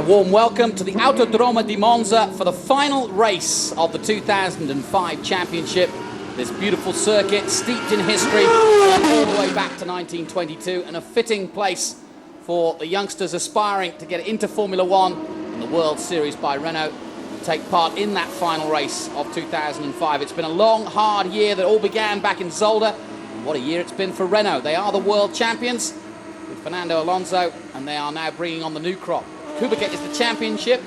warm welcome to the Autodromo di Monza for the final race of the 2005 championship. This beautiful circuit, steeped in history, all the way back to 1922, and a fitting place for the youngsters aspiring to get into Formula One and the World Series by Renault to take part in that final race of 2005. It's been a long, hard year that all began back in Zolder. And what a year it's been for Renault. They are the world champions with Fernando Alonso, and they are now bringing on the new crop. Kubica is the championship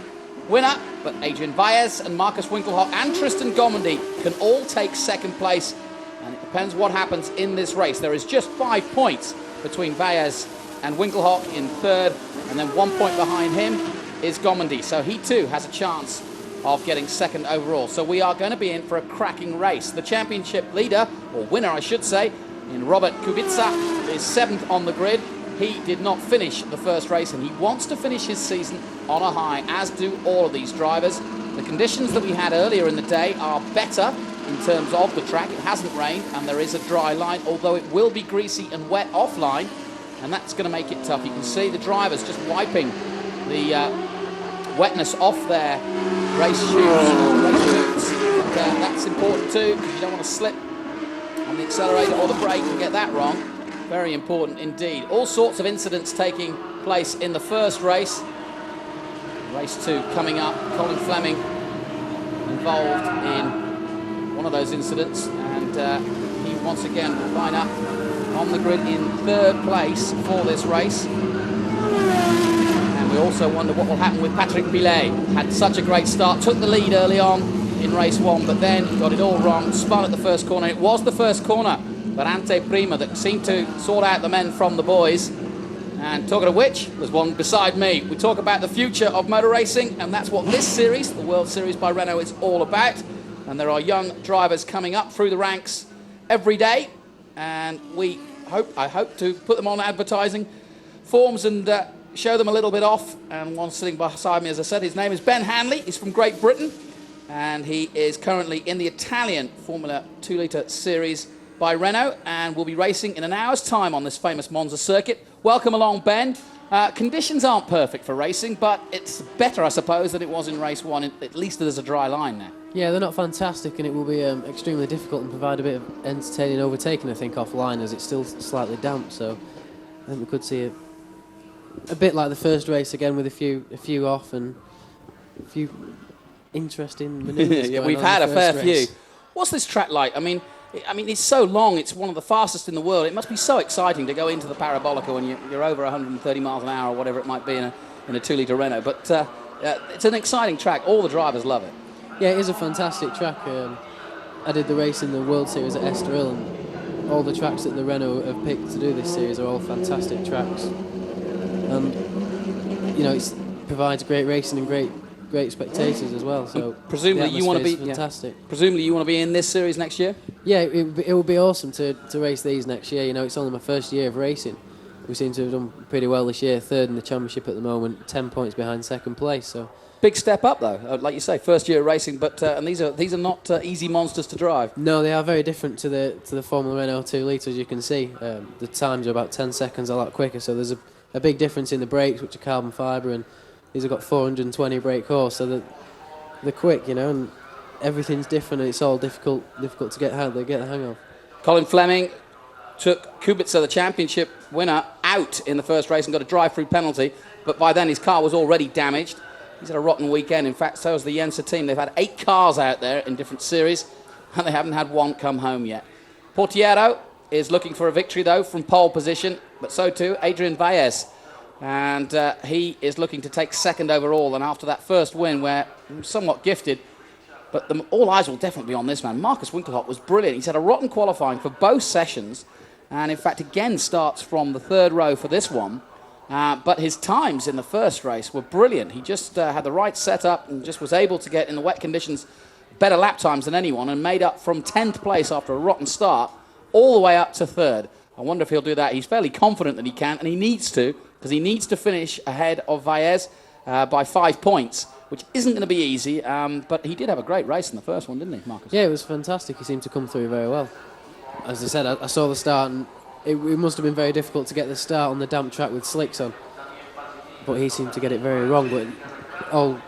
winner, but Adrian Vaez and Marcus Winkelhock and Tristan Gomondy can all take second place, and it depends what happens in this race. There is just 5 points between Vaez and Winkelhock in third, and then 1 point behind him is Gomondy, so he too has a chance of getting second overall. So we are going to be in for a cracking race. The championship leader, or winner I should say, in Robert Kubica, is 7th on the grid. He did not finish the first race, and he wants to finish his season on a high, as do all of these drivers. The conditions that we had earlier in the day are better in terms of the track. It hasn't rained, and there is a dry line, although it will be greasy and wet offline, and that's going to make it tough. You can see the drivers just wiping the wetness off their race shoes, race boots. And, that's important too, because you don't want to slip on the accelerator or the brake and get that wrong. Very important indeed. All sorts of incidents taking place in the first race. Race 2 coming up. Colin Fleming involved in one of those incidents, and he once again will line up on the grid in third place for this race. And we also wonder what will happen with Patrick Billet. Had such a great start, took the lead early on in race 1, but then got it all wrong, spun at the first corner. It was the first corner, but Ante Prima, that seemed to sort out the men from the boys. And talking of which, there's one beside me. We talk about the future of motor racing, and that's what this series, the World Series by Renault, is all about. And there are young drivers coming up through the ranks every day, and I hope to put them on advertising forms and show them a little bit off. And one sitting beside me, as I said, his name is Ben Hanley. He's from Great Britain, and he is currently in the Italian Formula 2 Litre Series by Renault, and will be racing in an hour's time on this famous Monza circuit. Welcome along, Ben. Conditions aren't perfect for racing, but it's better, I suppose, than it was in race 1. At least there's a dry line now. Yeah, they're not fantastic, and it will be extremely difficult and provide a bit of entertaining overtaking, I think, offline, as it's still slightly damp. So I think we could see a bit like the first race again, with a few off and a few interesting manoeuvres. Yeah, we've had a fair few. What's this track like? I mean, it's so long. It's one of the fastest in the world. It must be so exciting to go into the Parabolica when you're over 130 miles an hour or whatever it might be in a 2-litre Renault. But it's an exciting track. All the drivers love it. Yeah, it is a fantastic track. I did the race in the World Series at Estoril, and all the tracks that the Renault have picked to do this series are all fantastic tracks. It provides great racing and great spectators as well. So presumably you want to be fantastic. Yeah. Presumably you want to be in this series next year. Yeah, it would be awesome to race these next year. It's only my first year of racing. We seem to have done pretty well this year. Third in the championship at the moment, 10 points behind second place. So big step up though, like you say, first year of racing. But and these are not easy monsters to drive. No, they are very different to the Formula Renault 2 Litre, as you can see. The times are about 10 seconds a lot quicker. So there's a big difference in the brakes, which are carbon fibre, and these have got 420 brake horse, so they're quick, and everything's different, and it's all difficult to get the hang of. Colin Fleming took Kubica, the championship winner, out in the first race and got a drive-through penalty, but by then his car was already damaged. He's had a rotten weekend. In fact, so has the Jensa team. They've had 8 cars out there in different series, and they haven't had one come home yet. Portiero is looking for a victory, though, from pole position, but so too Adrian Vaez. And he is looking to take second overall. And after that first win, where he was somewhat gifted, but all eyes will definitely be on this man. Marcus Winkelhock was brilliant. He's had a rotten qualifying for both sessions, and in fact again starts from the third row for this one. But his times in the first race were brilliant. He just had the right setup and just was able to get, in the wet conditions, better lap times than anyone, and made up from 10th place after a rotten start all the way up to third. I wonder if he'll do that. He's fairly confident that he can, and he needs to, because he needs to finish ahead of Vaez by 5 points, which isn't going to be easy, but he did have a great race in the first one, didn't he, Marcus? Yeah, it was fantastic. He seemed to come through very well. As I said, I saw the start, and it must have been very difficult to get the start on the damp track with slicks on. but he seemed to get it very wrong. But all,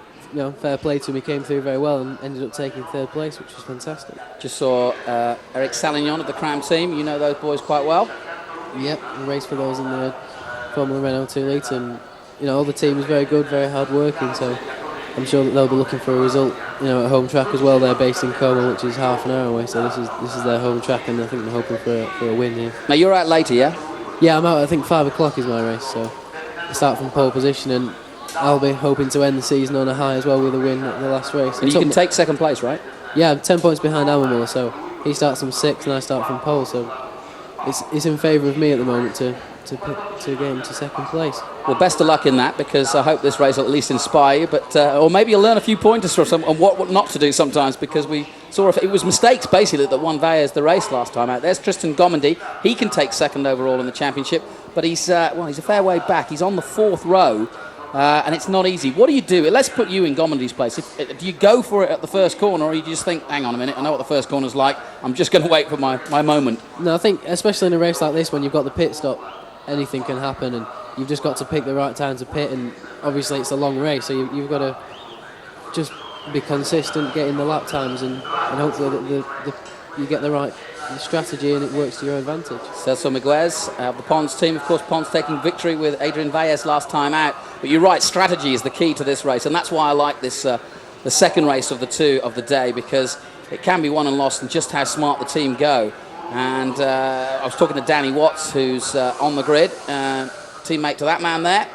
fair play to him. He came through very well and ended up taking third place, which was fantastic. Just saw Eric Salignon of the Cram team. You know those boys quite well. Yep, we raced for those in the Formula Renault 2 Litre, and all the team was very good, very hard working. So I'm sure that they'll be looking for a result, at home track as well. They're based in Como, which is half an hour away. So this is their home track, and I think they're hoping for a win here. Now you're out later, yeah? Yeah, I'm out. I think 5 o'clock is my race. So I start from pole position, and I'll be hoping to end the season on a high as well with a win at the last race. And you can take second place, right? Yeah, I'm 10 points behind Amamula, so he starts from 6 and I start from pole. So it's in favour of me at the moment to get him to second place. Well, best of luck in that, because I hope this race will at least inspire you, but or maybe you'll learn a few pointers from on what not to do sometimes, because we saw it was mistakes basically that won Valles the race last time out. There's Tristan Gomendy. He can take second overall in the championship, but he's a fair way back. He's on the 4th row. And it's not easy. What do you do? Let's put you in Gomendy's place. Do you go for it at the first corner, or you just think, hang on a minute, I know what the first corner's like, I'm just going to wait for my moment? No, I think, especially in a race like this, when you've got the pit stop, anything can happen, and you've just got to pick the right time to pit, and obviously it's a long race, so you've got to just be consistent, getting the lap times, and hopefully you get the right strategy and it works to your advantage. Celso Miguez of the Pons team. Of course, Pons taking victory with Adrian Valles last time out. But you're right, strategy is the key to this race, and that's why I like this the second race of the two of the day, because it can be won and lost and just how smart the team go. And I was talking to Danny Watts, who's on the grid, teammate to that man there,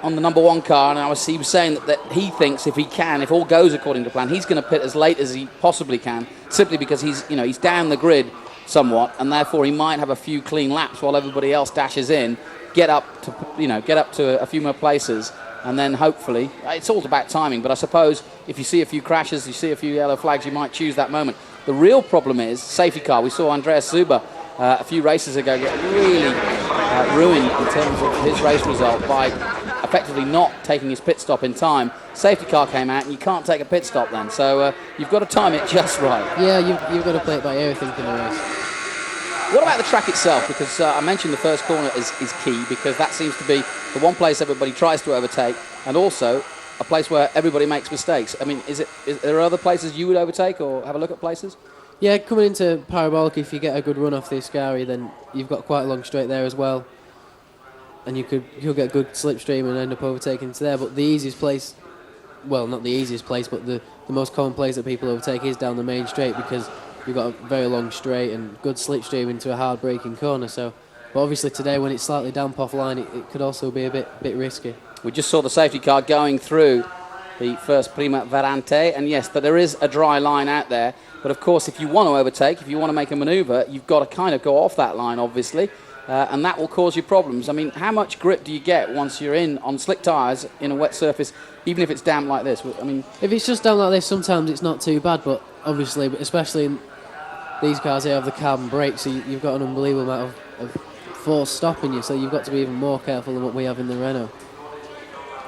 on the number 1 car, and he was saying that he thinks if all goes according to plan, he's going to pit as late as he possibly can, simply because he's down the grid somewhat, and therefore he might have a few clean laps while everybody else dashes in, get up to a few more places, and then hopefully it's all about timing. But I suppose if you see a few crashes, you see a few yellow flags, you might choose that moment. The real problem is safety car. We saw Andreas Zuber a few races ago get really ruined in terms of his race result by effectively not taking his pit stop in time. Safety car came out and you can't take a pit stop then, so you've got to time it just right. Yeah, you've got to play it by ear, I think, in the race. What about the track itself? Because I mentioned the first corner is key, because that seems to be the one place everybody tries to overtake, and also a place where everybody makes mistakes. I mean, is there other places you would overtake or have a look at places? Yeah, coming into Parabolic, if you get a good run off the Ascari, then you've got quite a long straight there as well, and you'll get good slipstream and end up overtaking to there. But the easiest place, well, not the easiest place, but the most common place that people overtake is down the main straight, because you've got a very long straight and good slipstream into a hard braking corner. So, but obviously today, when it's slightly damp offline, it could also be a bit risky. We just saw the safety car going through the first Prima Varante, and yes, but there is a dry line out there. But of course, if you want to overtake, if you want to make a manoeuvre, you've got to kind of go off that line, obviously, and that will cause you problems. I mean, how much grip do you get once you're on slick tyres in a wet surface, even if it's damp like this? I mean, if it's just damp like this, sometimes it's not too bad, but obviously, especially in these cars here have the carbon brakes, so you've got an unbelievable amount of force stopping you, so you've got to be even more careful than what we have in the Renault.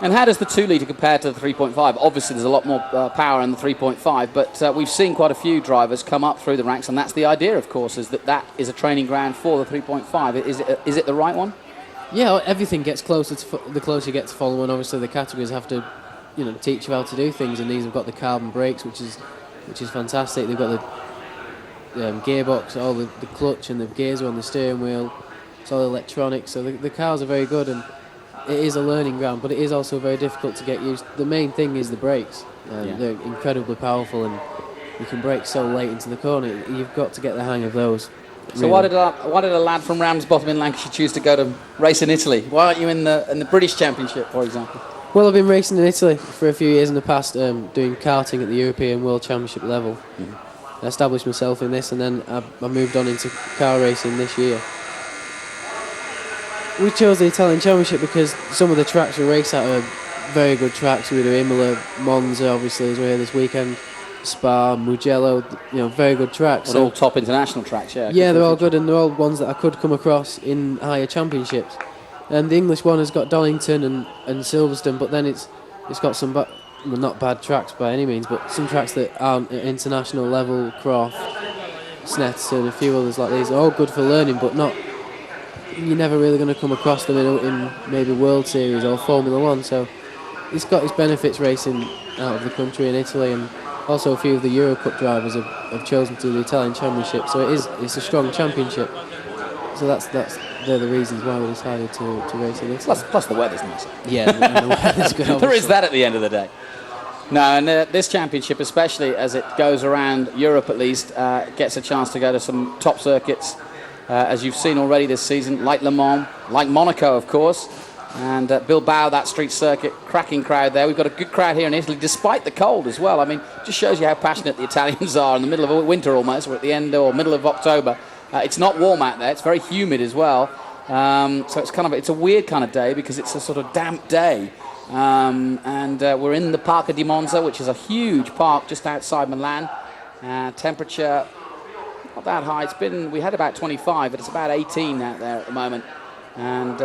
And how does the 2 litre compare to the 3.5? Obviously, there's a lot more power in the 3.5, but we've seen quite a few drivers come up through the ranks, and that's the idea, of course, is that is a training ground for the 3.5. Is it the right one? Yeah, everything gets closer the closer you get to Formula 1. Obviously, the categories have to, teach you how to do things, and these have got the carbon brakes, which is fantastic. They've got the gearbox, all the clutch, and the gears are on the steering wheel. It's all electronic, so the cars are very good, and it is a learning ground, but it is also very difficult to get used. The main thing is the brakes. They're incredibly powerful, and you can brake so late into the corner. You've got to get the hang of those. So why did a lad from Ramsbottom in Lancashire choose to go to race in Italy? Why aren't you in the British Championship, for example? Well, I've been racing in Italy for a few years in the past, doing karting at the European World Championship level. I established myself in this, and then I moved on into car racing this year. We chose the Italian Championship because some of the tracks we race at are very good tracks. We do Imola, Monza, obviously, as we're here this weekend, Spa, Mugello, very good tracks. They're all top international tracks, yeah. Yeah, they're all good, and they're all ones that I could come across in higher championships. And the English one has got Donington and Silverstone, but then it's got some, not bad tracks by any means, but some tracks that aren't at international level, Croft, Snetterton, a few others like these, are all good for learning, but not you're never really going to come across them in maybe World Series or Formula One. So it's got its benefits racing out of the country in Italy, and also a few of the Euro Cup drivers have chosen to do the Italian Championship. So it's a strong championship. So they're the reasons why we decided to race in Italy. Plus the weather's nice. Yeah, and the weather's good. There is that at the end of the day. No, and this championship, especially as it goes around Europe at least, gets a chance to go to some top circuits, as you've seen already this season, like Le Mans, like Monaco, of course, and Bilbao, that street circuit, cracking crowd there. We've got a good crowd here in Italy, despite the cold as well. I mean, just shows you how passionate the Italians are in the middle of winter almost. We're at the end or middle of October. It's not warm out there. It's very humid as well. So it's a weird kind of day because it's a sort of damp day. And we're in the Parco di Monza, which is a huge park just outside Milan. Temperature not that high. We had about 25, but it's about 18 out there at the moment. And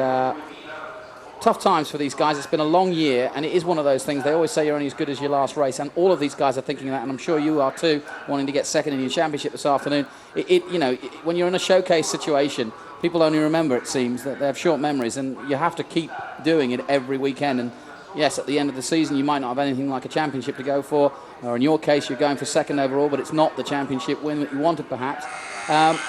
tough times for these guys. It's been a long year, and it is one of those things. They always say you're only as good as your last race, and all of these guys are thinking that, and I'm sure you are too, wanting to get second in your championship this afternoon. When you're in a showcase situation, people only remember, it seems, that they have short memories, and you have to keep doing it every weekend. And yes, at the end of the season, you might not have anything like a championship to go for, or in your case, you're going for second overall, but it's not the championship win that you wanted, perhaps.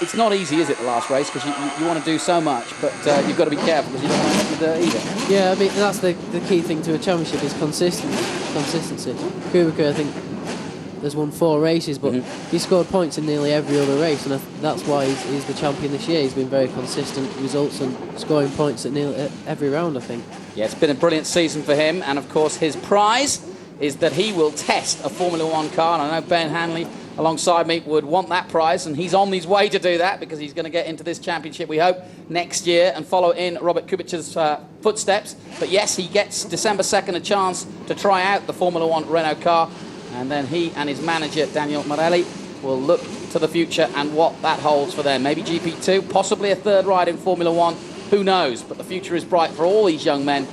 It's not easy, is it, the last race, because you want to do so much, but you've got to be careful because you don't want to make the dirt either. Yeah, I mean, that's the key thing to a championship is consistency. Kubica, I think, has won 4 races, but he scored points in nearly every other race, and that's why he's the champion this year. He's been very consistent results and scoring points at nearly every round, I think. Yeah, it's been a brilliant season for him, and of course his prize is that he will test a Formula One car, and I know Ben Hanley alongside me would want that prize, and he's on his way to do that because he's going to get into this championship, we hope, next year and follow in Robert Kubica's footsteps. But yes, he gets December 2nd a chance to try out the Formula One Renault car, and then he and his manager Daniel Morelli will look to the future and what that holds for them. Maybe GP2, possibly a third ride in Formula One, who knows? But the future is bright for all these young men,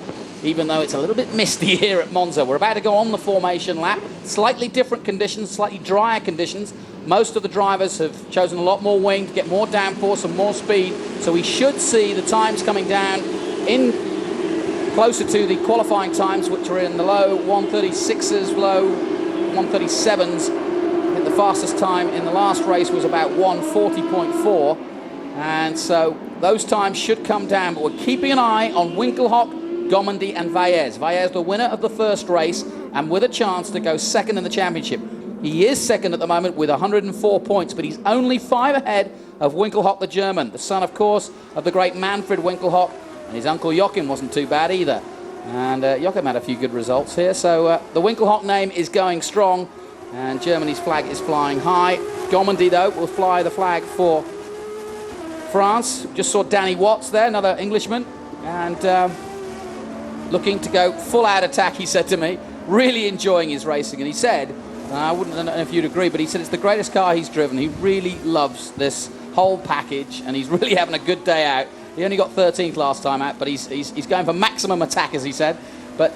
even though it's a little bit misty here at Monza. We're about to go on the formation lap. Slightly different conditions, slightly drier conditions. Most of the drivers have chosen a lot more wing to get more downforce and more speed. So we should see the times coming down in closer to the qualifying times, which are in the low 136s, low 137s. I think the fastest time in the last race was about 140.4. And so those times should come down. But we're keeping an eye on Winkelhock, Gomendi and Valles. Valles, the winner of the first race, and with a chance to go second in the championship. He is second at the moment with 104 points, but he's only 5 ahead of Winkelhock, the German, the son, of course, of the great Manfred Winkelhock, and his uncle Joachim wasn't too bad either. And Joachim had a few good results here, so the Winkelhock name is going strong, and Germany's flag is flying high. Gomendi, though, will fly the flag for France. Just saw Danny Watts there, another Englishman, and looking to go full out attack, he said to me, really enjoying his racing. And he said, I wouldn't know if you'd agree, but he said it's the greatest car he's driven. He really loves this whole package, and he's really having a good day out. He only got 13th last time out, but he's going for maximum attack, as he said. But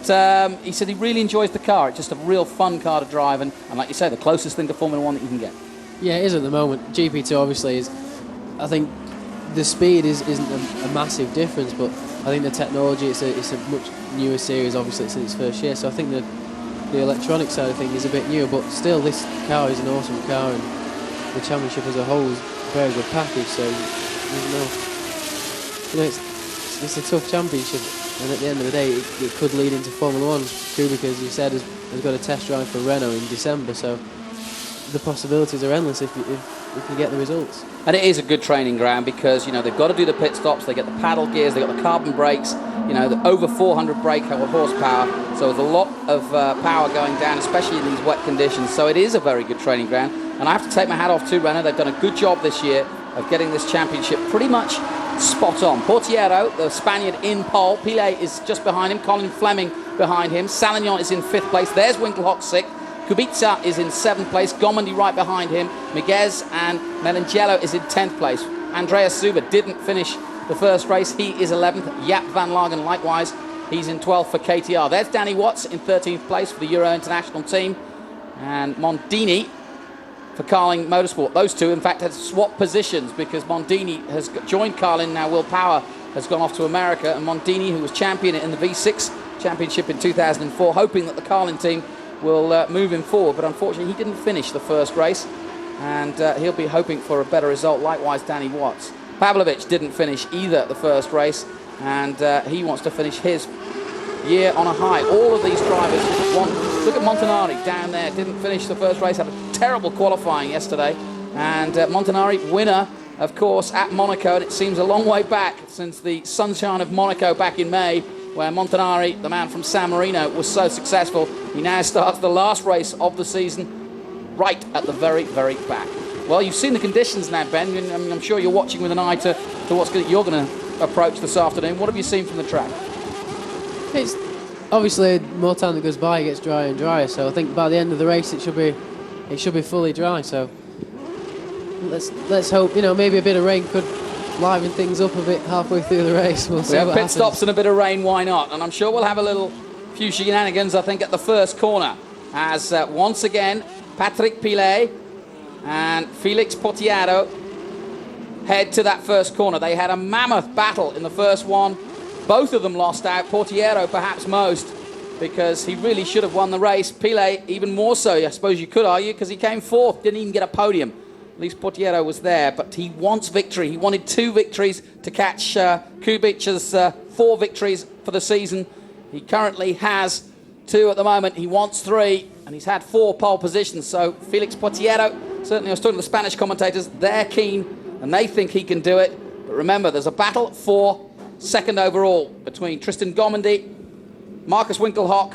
he said he really enjoys the car. It's just a real fun car to drive, and like you say, the closest thing to Formula One that you can get. Yeah, it is at the moment. GP2 obviously is, I think the speed isn't a massive difference, but I think the technology, it's a much newer series, obviously it's in its first year, so I think the electronic side of things is a bit newer, but still this car is an awesome car, and the championship as a whole is a very good package, so it's a tough championship, and at the end of the day it could lead into Formula One. Kubica, as you said, has got a test drive for Renault in December, so the possibilities are endless if you get the results. And it is a good training ground because, they've got to do the pit stops, they get the paddle gears, they've got the carbon brakes, the over 400 brake horsepower, so there's a lot of power going down, especially in these wet conditions. So it is a very good training ground, and I have to take my hat off to Renault. They've done a good job this year of getting this championship pretty much spot on. Portiero, the Spaniard, in pole. Pilet is just behind him, Colin Fleming behind him, Salignon is in 5th place, there's Winkelhock 6th. Kubica is in 7th place, Gomendi right behind him, Miguez and Melangelo is in 10th place. Andreas Zuber didn't finish the first race, he is 11th. Jaap van Lagen likewise, he's in 12th for KTR. There's Danny Watts in 13th place for the Euro International team, and Mondini for Carling Motorsport. Those two, in fact, had swapped positions because Mondini has joined Carlin, now Will Power has gone off to America, and Mondini, who was champion in the V6 championship in 2004, hoping that the Carlin team will move him forward, but unfortunately he didn't finish the first race, and he'll be hoping for a better result. Likewise, Danny Watts. Pavlovich didn't finish either the first race, and he wants to finish his year on a high. All of these drivers look at Montanari down there, didn't finish the first race, had a terrible qualifying yesterday, and Montanari, winner, of course, at Monaco, and it seems a long way back since the sunshine of Monaco back in May, where Montanari, the man from San Marino, was so successful. He now starts the last race of the season right at the very, very back. Well, you've seen the conditions now, Ben, and I'm sure you're watching with an eye to what you're going to approach this afternoon. What have you seen from the track? It's obviously more time that goes by, it gets drier and drier. So I think by the end of the race, it should be fully dry. So let's hope, maybe a bit of rain could liven things up a bit halfway through the race. We'll see. We have what pit happens. stops and a bit of rain. Why not? And I'm sure we'll have a few shenanigans, I think, at the first corner, as once again Patrick Pilet and Felix Pottiero head to that first corner. They had a mammoth battle in the first one. Both of them lost out. Pottiero perhaps most, because he really should have won the race. Pilet even more so, I suppose you could argue, because he came fourth, didn't even get a podium. At least Pottiero was there, but he wants victory. He wanted 2 victories to catch Kubic's 4 victories for the season. He currently has 2 at the moment. He wants 3, and he's had 4 pole positions. So Felix Pottiero, certainly I was talking to the Spanish commentators, they're keen, and they think he can do it. But remember, there's a battle for second overall between Tristan Gomendy, Marcus Winkelhock,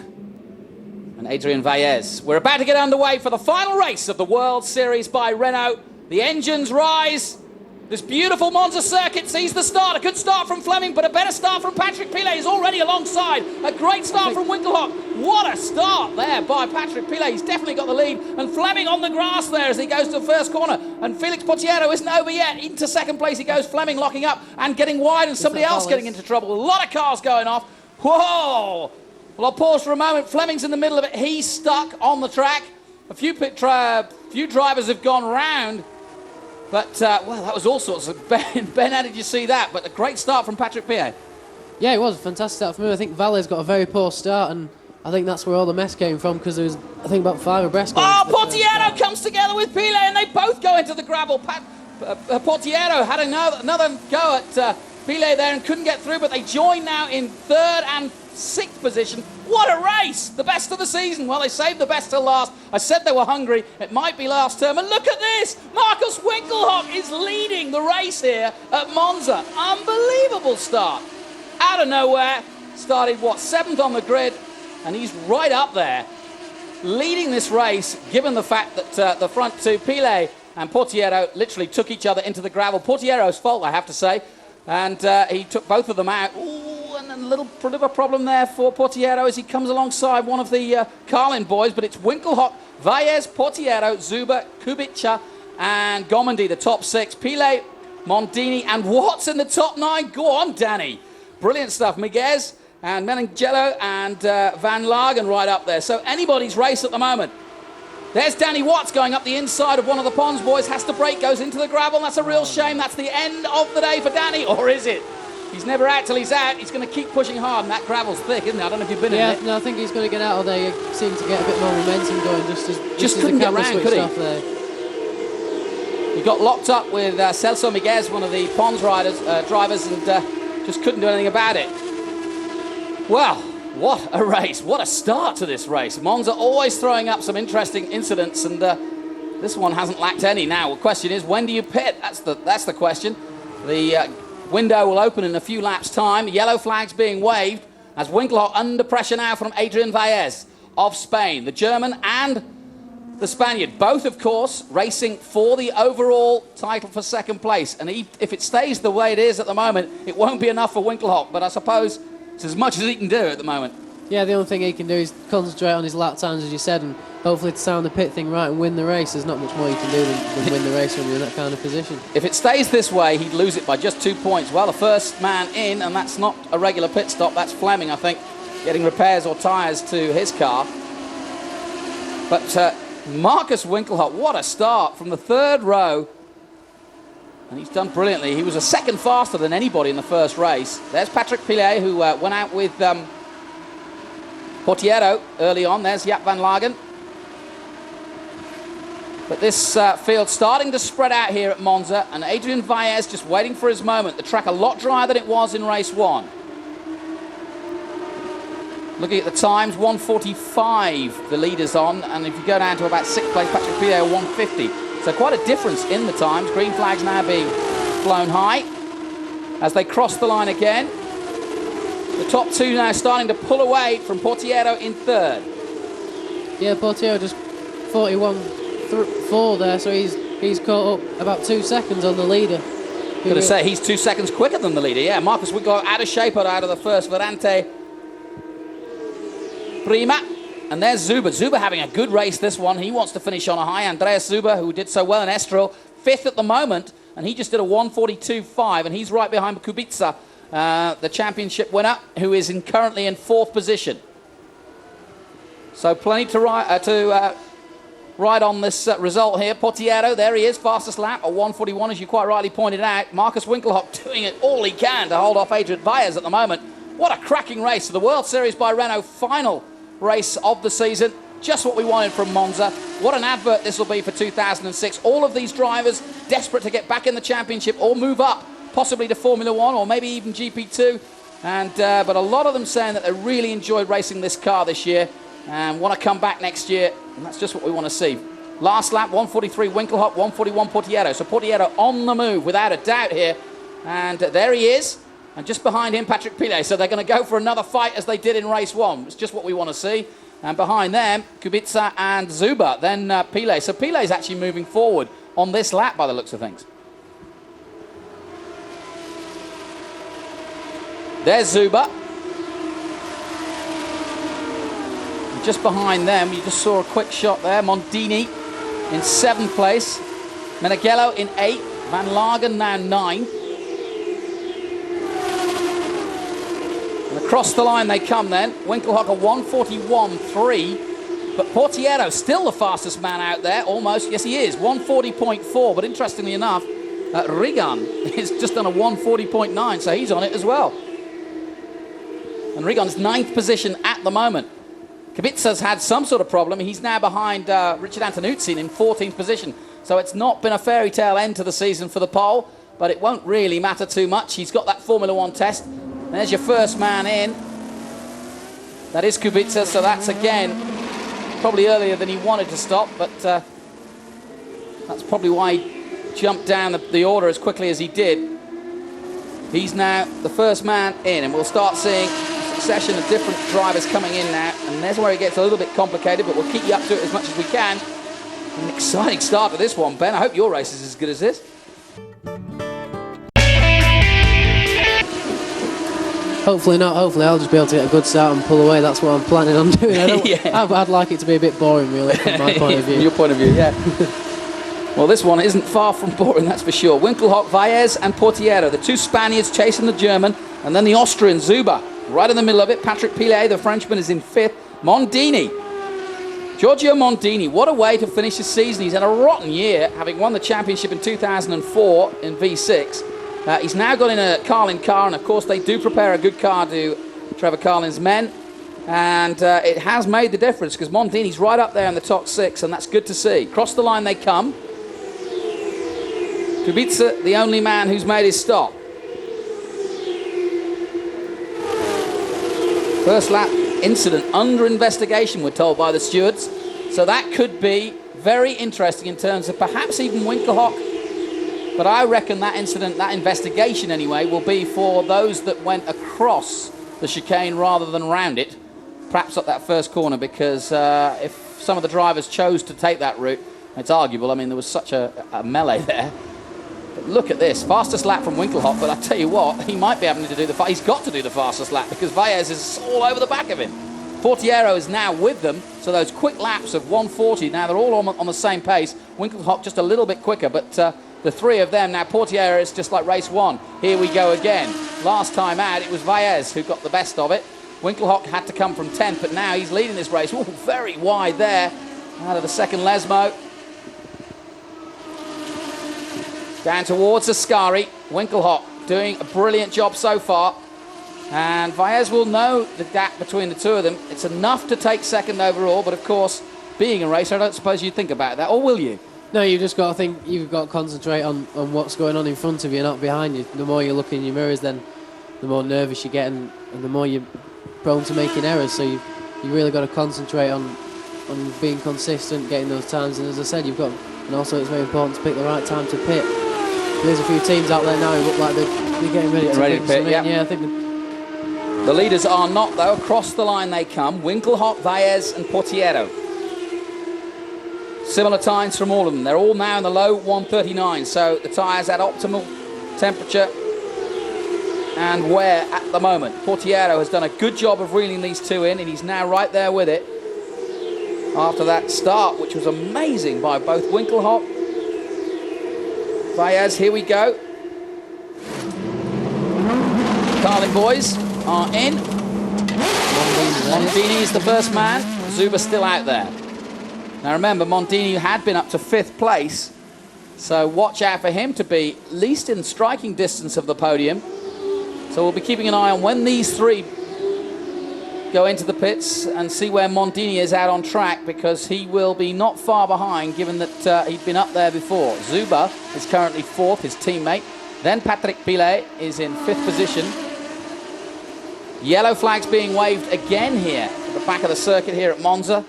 and Adrian Valles. We're about to get underway for the final race of the World Series by Renault. The engines rise. This beautiful Monza circuit sees the start. A good start from Fleming, but a better start from Patrick Pilet. He's already alongside. A great start from Winkelhock. What a start there by Patrick Pilet. He's definitely got the lead. And Fleming on the grass there as he goes to the first corner. And Felix Pottiero isn't over yet. Into second place he goes. Fleming locking up and getting wide, and somebody else getting into trouble. A lot of cars going off. Whoa! Well, I'll pause for a moment. Fleming's in the middle of it. He's stuck on the track. A few drivers have gone round. But, well, that was all sorts of... Ben, how did you see that? But a great start from Patrick Pilet. Yeah, it was a fantastic start from him. I think Valles got a very poor start, and I think that's where all the mess came from, because there was, I think, about 5 abreast. Oh, Pottiero comes together with Pilet, and they both go into the gravel. Pottiero had another go at Pilet there and couldn't get through, but they join now in 3rd and 6th position. What a race! The best of the season. Well, they saved the best till last. I said they were hungry. It might be last term. And look at this! Marcus Winkelhock is leading the race here at Monza. Unbelievable start. Out of nowhere. Started, 7th on the grid. And he's right up there, leading this race, given the fact that the front 2, Pilet and Pottiero, literally took each other into the gravel. Pottiero's fault, I have to say. And he took both of them out. Ooh, and a little bit of a problem there for Pottiero as he comes alongside one of the Carlin boys. But it's Winkelhock, Valles, Pottiero, Zuber, Kubica, and Gomendy, the top 6. Pilet, Mondini, and Watts in the top 9. Go on, Danny. Brilliant stuff. Miguez and Menangelo and Van Lagen right up there. So anybody's race at the moment. There's Danny Watts going up the inside of one of the Pons boys, has to brake, goes into the gravel. That's a real shame. That's the end of the day for Danny, or is it? He's never out till he's out. He's going to keep pushing hard, and that gravel's thick, isn't it? I don't know if you've been in it. Yeah, no, I think he's going to get out of there. He seemed to get a bit more momentum going just as couldn't the get camera round, switched could he? off there. He got locked up with Celso Miguez, one of the Pons drivers, and just couldn't do anything about it. Well, what a race. What a start to this race. Monza always throwing up some interesting incidents, and this one hasn't lacked any. Now, the question is, when do you pit? That's the question. The window will open in a few laps' time. Yellow flags being waved as Winkelhock under pressure now from Adrian Valles of Spain. The German and the Spaniard, both, of course, racing for the overall title for second place. And if it stays the way it is at the moment, it won't be enough for Winkelhock, but I suppose it's as much as he can do at the moment. Yeah, the only thing he can do is concentrate on his lap times, as you said, and hopefully to sound the pit thing right and win the race. There's not much more you can do than win the race when you're in that kind of position. If it stays this way, he'd lose it by just 2 points. Well, the first man in, and that's not a regular pit stop, that's Fleming, I think, getting repairs or tyres to his car. But Marcus Winkelhock, what a start from the 3rd row. And he's done brilliantly. He was a second faster than anybody in the first race. There's Patrick Pilet, who went out with Portiero early on. There's Jaap van Lagen. But this field starting to spread out here at Monza, and Adrian Vaez just waiting for his moment. The track a lot drier than it was in race 1. Looking at the times, 1:45 the leader's on, and if you go down to about 6th place, Patrick Pilet 1:50. So quite a difference in the times. Green flags now being flown high as they cross the line again. The top two now starting to pull away from Portiero in 3rd. Yeah, Portiero just 41.4 there, so he's caught up about 2 seconds on the leader. Going to say he's 2 seconds quicker than the leader. Yeah, Marcus Winkler out of shape out of the first Verante Prima. And there's Zuber. Zuber having a good race this one. He wants to finish on a high. Andreas Zuber, who did so well in Estoril, 5th at the moment, and he just did a 1:42.5, and he's right behind Kubica, the championship winner, who is currently in 4th position. So plenty to ride on this result here. Portiero, there he is, fastest lap, a 1:41, as you quite rightly pointed out. Marcus Winkelhock doing it all he can to hold off Adrian Vaez at the moment. What a cracking race. So the World Series by Renault final race of the season. Just what we wanted from Monza. What an advert this will be for 2006. All of these drivers desperate to get back in the championship or move up, possibly to Formula 1 or maybe even GP2. But a lot of them saying that they really enjoyed racing this car this year and want to come back next year. And that's just what we want to see. Last lap, 1:43 Winkelhock, 1:41 Portiero. So Portiero on the move without a doubt here. And there he is. And just behind him, Patrick Pilet. So they're going to go for another fight as they did in race 1. It's just what we want to see. And behind them, Kubica and Zuber. Then Pilet. So Pilet's actually moving forward on this lap by the looks of things. There's Zuber. And just behind them, you just saw a quick shot there. Mondini in 7th place. Meneghello in 8th. Van Lagen now 9th. Across the line they come then. Winkelhock a 1:41.3. But Portiero still the fastest man out there, almost. Yes, he is. 1:40.4. But interestingly enough, Rigan is just on a 1:40.9, so he's on it as well. And Rigan's 9th position at the moment. Kubica's had some sort of problem. He's now behind Richard Antonucci in 14th position. So it's not been a fairy tale end to the season for the pole, but it won't really matter too much. He's got that Formula 1 test. There's your first man in. That is Kubica, so that's again probably earlier than he wanted to stop, but that's probably why he jumped down the order as quickly as he did. He's now the first man in, and we'll start seeing a succession of different drivers coming in now, and there's where it gets a little bit complicated, but we'll keep you up to it as much as we can. An exciting start to this one, Ben. I hope your race is as good as this. Hopefully not. Hopefully I'll just be able to get a good start and pull away. That's what I'm planning on doing. Yeah. I'd like it to be a bit boring, really, from my point of view. From your point of view, yeah. Well, this one isn't far from boring, that's for sure. Winkelhock, Vaez and Portiero, the two Spaniards chasing the German, and then the Austrian, Zuber, right in the middle of it. Patrick Pilet, the Frenchman, is in 5th. Mondini, Giorgio Mondini, what a way to finish his season. He's had a rotten year, having won the championship in 2004 in V6. He's now got in a Carlin car, and of course they do prepare a good car to Trevor Carlin's men, and it has made the difference because Mondini's right up there in the top 6, and that's good to see. Across the line they come. Kubica, the only man who's made his stop. First lap incident under investigation, we're told by the stewards, so that could be very interesting in terms of perhaps even Winkelhock. But I reckon that incident, that investigation anyway, will be for those that went across the chicane rather than round it, perhaps up that first corner, because if some of the drivers chose to take that route, it's arguable. I mean, there was such a melee there. But look at this, fastest lap from Winkelhock, but I tell you what, he might be having to do he's got to do the fastest lap because Vaez is all over the back of him. Portiero is now with them, so those quick laps of 1:40, now they're all on the same pace. Winkelhock just a little bit quicker, but the three of them, now Portiero is just like race 1. Here we go again. Last time out, it was Vaez who got the best of it. Winkelhock had to come from 10th, but now he's leading this race. Ooh, very wide there out of the second Lesmo. Down towards Ascari. Winkelhock doing a brilliant job so far. And Vaez will know the gap between the two of them. It's enough to take second overall, but of course, being a racer, I don't suppose you'd think about that, or will you? No, you've just got to think, you've got to concentrate on what's going on in front of you, not behind you. The more you look in your mirrors, then the more nervous you get, and the more you're prone to making errors. So you really got to concentrate on being consistent, getting those times. And as I said, and also it's very important to pick the right time to pit. There's a few teams out there now who look like they're getting ready to pit. Yeah, I think the leaders are not, though. Across the line they come. Winkelhock, Vaez and Portiero. Similar times from all of them. They're all now in the low 139, so the tyres at optimal temperature and wear at the moment. Portiero has done a good job of reeling these two in, and he's now right there with it after that start, which was amazing by both Winkelhock, Vaez. Here we go. Carlin boys are in. Mondini is the first man. Zuba still out there. Now remember, Mondini had been up to 5th place, so watch out for him to be at least in striking distance of the podium. So we'll be keeping an eye on when these three go into the pits and see where Mondini is out on track, because he will be not far behind, given that he'd been up there before. Zuba is currently 4th, his teammate. Then Patrick Pilet is in 5th position. Yellow flags being waved again here at the back of the circuit here at Monza.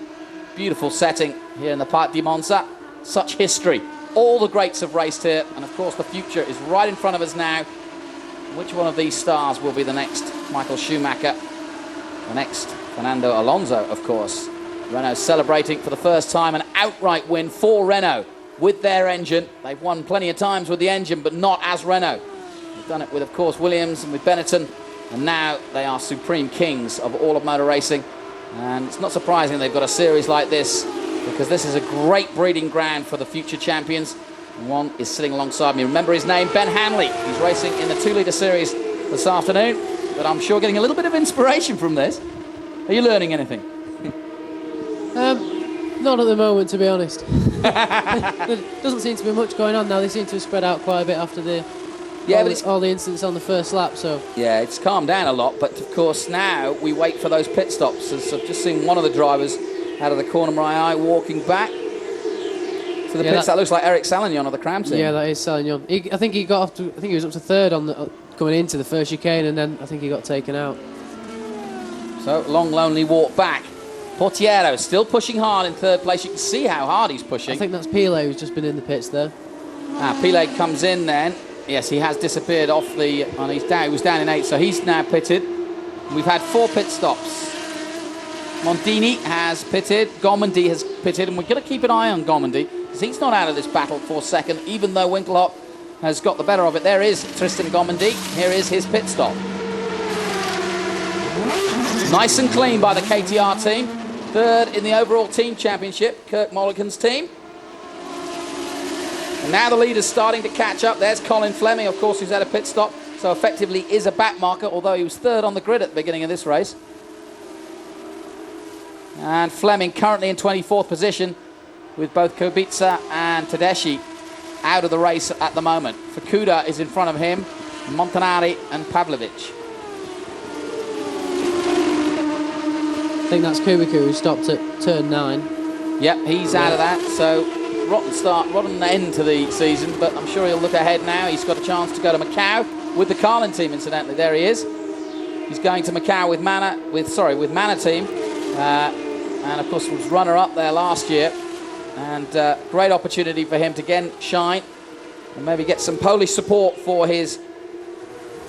Beautiful setting here in the Parc di Monza. Such history. All the greats have raced here, and of course the future is right in front of us now. Which one of these stars will be the next Michael Schumacher? The next Fernando Alonso, of course. Renault celebrating for the first time an outright win for Renault with their engine. They've won plenty of times with the engine, but not as Renault. They've done it with, of course, Williams and with Benetton, and now they are supreme kings of all of motor racing. And it's not surprising they've got a series like this, because this is a great breeding ground for the future champions. And one is sitting alongside me. Remember his name, Ben Hanley. He's racing in the 2-litre series this afternoon, but I'm sure getting a little bit of inspiration from this. Are you learning anything? Not at the moment, to be honest. There doesn't seem to be much going on now. They seem to have spread out quite a bit after all the incidents on the first lap. So yeah, it's calmed down a lot, but of course now we wait for those pit stops. As I've just seen one of the drivers out of the corner of my eye walking back to the pits. That looks like Eric Salignon of the Cram team. Yeah, that is Salignon. I think he was up to 3rd on coming into the first chicane, and then I think he got taken out. So long, lonely walk back. Portiero still pushing hard in 3rd place. You can see how hard he's pushing. I think that's Pilet who's just been in the pits there. Pilet comes in then. Yes, he has disappeared off the... And he was down in 8th, so he's now pitted. We've had 4 pit stops. Mondini has pitted. Gomendi has pitted, and we're going to keep an eye on Gomendi, because he's not out of this battle for 2nd, even though Winkelhock has got the better of it. There is Tristan Gomendi. Here is his pit stop. Nice and clean by the KTR team. 3rd in the overall team championship, Kirk Mulligan's team. And now the leader's starting to catch up. There's Colin Fleming, of course, who's had a pit stop, so effectively is a back marker, although he was 3rd on the grid at the beginning of this race. And Fleming currently in 24th position, with both Kubica and Tedeschi out of the race at the moment. Fukuda is in front of him, Montanari and Pavlovich. I think that's Kubica who stopped at turn 9. Yep, he's out of that, so rotten end to the season, but I'm sure he'll look ahead now. He's got a chance to go to Macau with the Carlin team, incidentally. There he is. He's going to Macau with Mana team, and of course was runner-up there last year. And great opportunity for him to again shine and maybe get some Polish support for his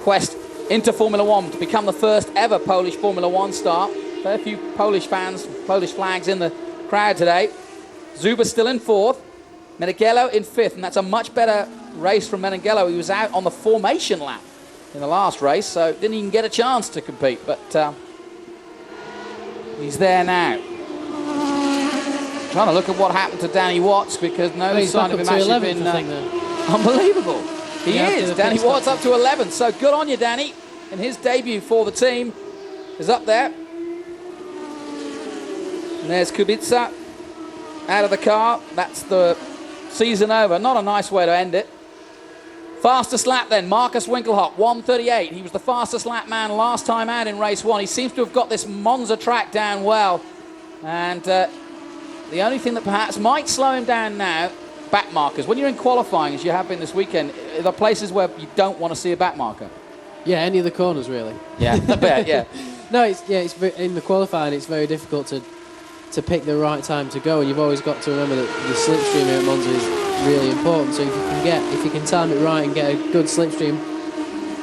quest into Formula One, to become the first ever Polish Formula One star. Fair few Polish fans, Polish flags in the crowd today. Zuba still in 4th, Meneghello in 5th, and that's a much better race from Meneghello. He was out on the formation lap in the last race, so didn't even get a chance to compete, but he's there now. Trying to look at what happened to Danny Watts, because no sign of him actually been unbelievable. He is. Danny Watts up to 11th, so good on you, Danny. And his debut for the team is up there. And there's Kubica out of the car. That's the season over. Not a nice way to end it. Fastest lap then, Marcus Winkelhock, 1:38. He was the fastest lap man last time out in race 1. He seems to have got this Monza track down well. And the only thing that perhaps might slow him down now, back markers. When you're in qualifying, as you have been this weekend, are there places where you don't want to see a back marker? Yeah, any of the corners really. Yeah, I bet, yeah. No, it's in the qualifying it's very difficult to pick the right time to go, and you've always got to remember that the slipstream here at Monza is really important. So if you can time it right and get a good slipstream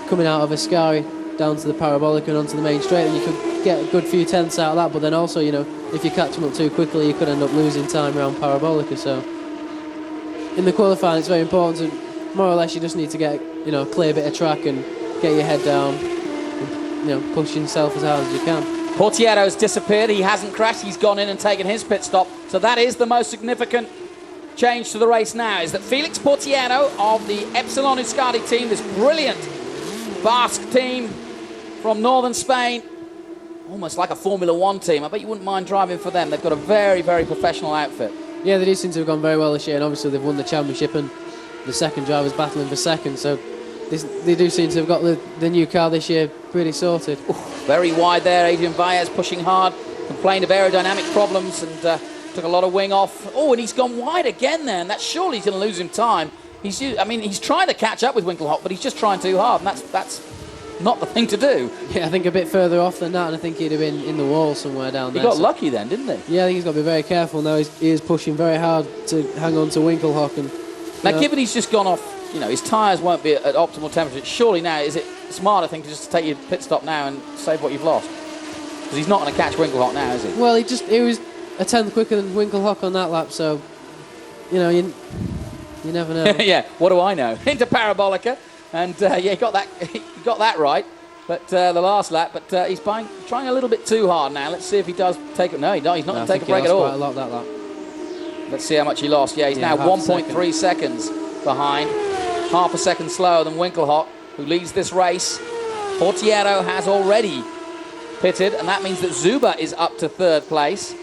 coming out of Ascari down to the parabolic and onto the main straight, then you could get a good few tenths out of that. But then also, you know, if you catch them up too quickly, you could end up losing time around parabolica. So in the qualifying, it's very important. And more or less, you just need to get, you know, a clear bit of track and get your head down, and, you know, push yourself as hard as you can. Portietto's disappeared. He hasn't crashed. He's gone in and taken his pit stop. So that is the most significant change to the race now, is that Felix Portietto of the Epsilon Euskadi team, this brilliant Basque team from northern Spain, almost like a Formula One team. I bet you wouldn't mind driving for them. They've got a very, very professional outfit. Yeah, they do seem to have gone very well this year, and obviously they've won the championship, and the second driver's battling for second. So they do seem to have got the new car this year pretty sorted. Ooh, very wide there. Adrian Valles pushing hard, complained of aerodynamic problems and took a lot of wing off. Oh, and he's gone wide again there, and that's surely going to lose him time. He's trying to catch up with Winkelhock, but he's just trying too hard, and that's not the thing to do. Yeah, I think a bit further off than that, and I think he'd have been in the wall somewhere down there. He got lucky then, didn't he? Yeah, I think he's got to be very careful now. He is pushing very hard to hang on to Winkelhock. And now, given he's just gone off, you know, his tyres won't be at optimal temperature. Surely now, is it a smarter thing to just take your pit stop now and save what you've lost? Because he's not going to catch Winkelhock now, is he? Well, he was a tenth quicker than Winkelhock on that lap, so, you know, you never know. Yeah, what do I know? Into Parabolica, and yeah, he got that right. But the last lap, but he's trying a little bit too hard now. Let's see if he does take it. No, he's not going to take a break at all. Quite a lot that lap. Let's see how much he lost. Yeah, he's now 1.3 seconds behind, half a second slower than Winkelhock, who leads this race. Portietto has already pitted, and that means that Zuba is up to third place.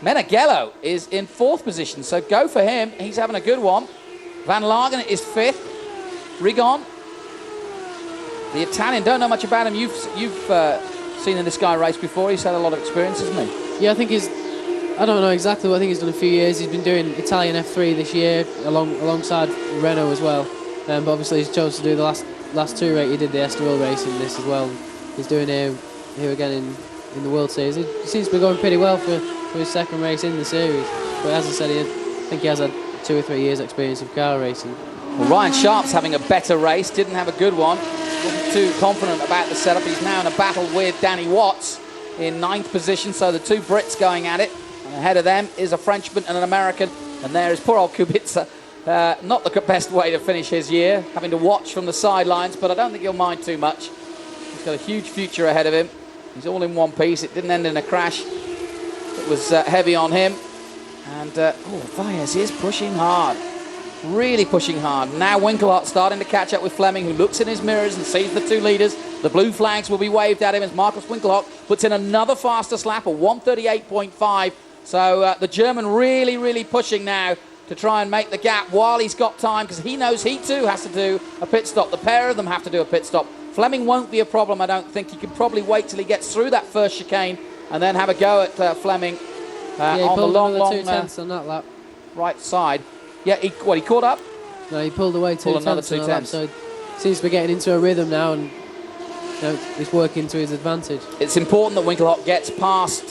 Meneghello is in fourth position, so go for him. He's having a good one. Van Lagen is fifth. Rigon, the Italian, don't know much about him. You've seen in this guy race before. He's had a lot of experience, hasn't he? Yeah, I don't know exactly what I think he's done a few years. He's been doing Italian F3 this year alongside Renault as well. But obviously he's chose to do the last two race. He did the Estoril race in this as well. He's doing here again in the World Series. He seems to be going pretty well for his second race in the series. But as I said, I think he has had 2 or 3 years experience of car racing. Well, Ryan Sharp's having a better race. Didn't have a good one. Wasn't too confident about the setup. He's now in a battle with Danny Watts in 9th position. So the two Brits going at it. And ahead of them is a Frenchman and an American. And there is poor old Kubica. Not the best way to finish his year, having to watch from the sidelines, but I don't think he'll mind too much. He's got a huge future ahead of him. He's all in one piece. It didn't end in a crash. It was heavy on him. And, Valles is pushing hard. Really pushing hard. Now Winkelhock starting to catch up with Fleming, who looks in his mirrors and sees the two leaders. The blue flags will be waved at him as Marcus Winkelhock puts in another fastest lap, a 1:38.5. So the German really, really pushing now to try and make the gap while he's got time, because he knows he too has to do a pit stop. The pair of them have to do a pit stop. Fleming won't be a problem, I don't think. He could probably wait till he gets through that first chicane and then have a go at Fleming on the long 2/10 on that lap. Right side. Yeah, he caught up? No, he pulled away 2/10 another on that lap, so seems to be getting into a rhythm now, and it's working to his advantage. It's important that Winkelhock gets past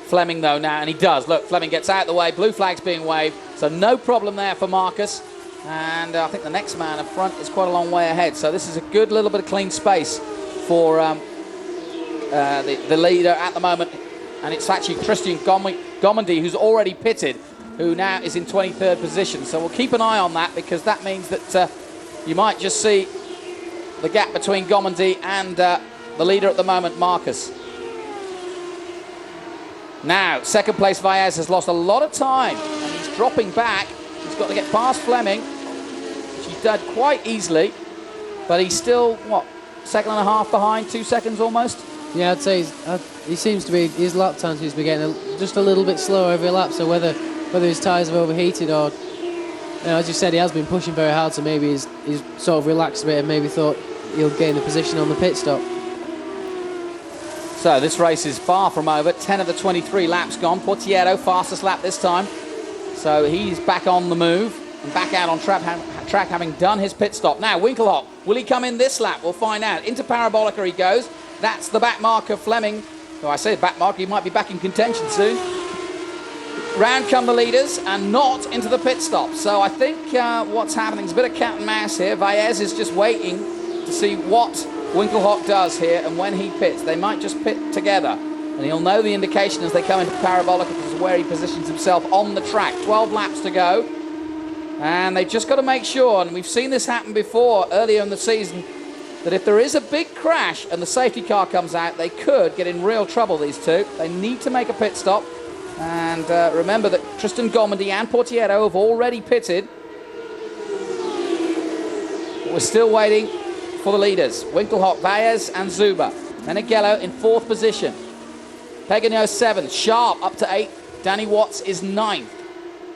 Fleming though now, and he does. Look, Fleming gets out of the way, blue flag's being waved, so no problem there for Marcus. And I think the next man up front is quite a long way ahead, so this is a good little bit of clean space for the leader at the moment. And it's actually Christian Gomendy, who's already pitted, who now is in 23rd position. So we'll keep an eye on that, because that means that you might just see the gap between Gomendy and the leader at the moment, Marcus. Now, second place Valles has lost a lot of time, and he's dropping back. He's got to get past Fleming, which he did quite easily, but he's still, second and a half behind, 2 seconds almost? Yeah, I'd say he seems to be, his lap time seems to be getting just a little bit slower every lap, so whether his tyres have overheated or as you said, he has been pushing very hard, so maybe he's sort of relaxed a bit and maybe thought he'll gain the position on the pit stop. So this race is far from over. 10 of the 23 laps gone. Portiero, fastest lap this time. So he's back on the move and back out on track having done his pit stop. Now, Winkelhock, will he come in this lap? We'll find out. Into Parabolica he goes. That's the back mark of Fleming. Oh, I say back mark, he might be back in contention soon. Round come the leaders and not into the pit stop. So I think what's happening is a bit of cat and mouse here. Vaez is just waiting to see what Winkelhock does here and when he pits. They might just pit together. And he'll know the indication as they come into Parabolica because of where he positions himself on the track. 12 laps to go. And they've just got to make sure, and we've seen this happen before earlier in the season, that if there is a big crash and the safety car comes out, they could get in real trouble, these two. They need to make a pit stop. And remember that Tristan Gomondy and Portiero have already pitted. We're still waiting for the leaders. Winkelhock, Vaez and Zuber. Meneghello in 4th position. Pagano 7th. Sharp up to 8th. Danny Watts is 9th.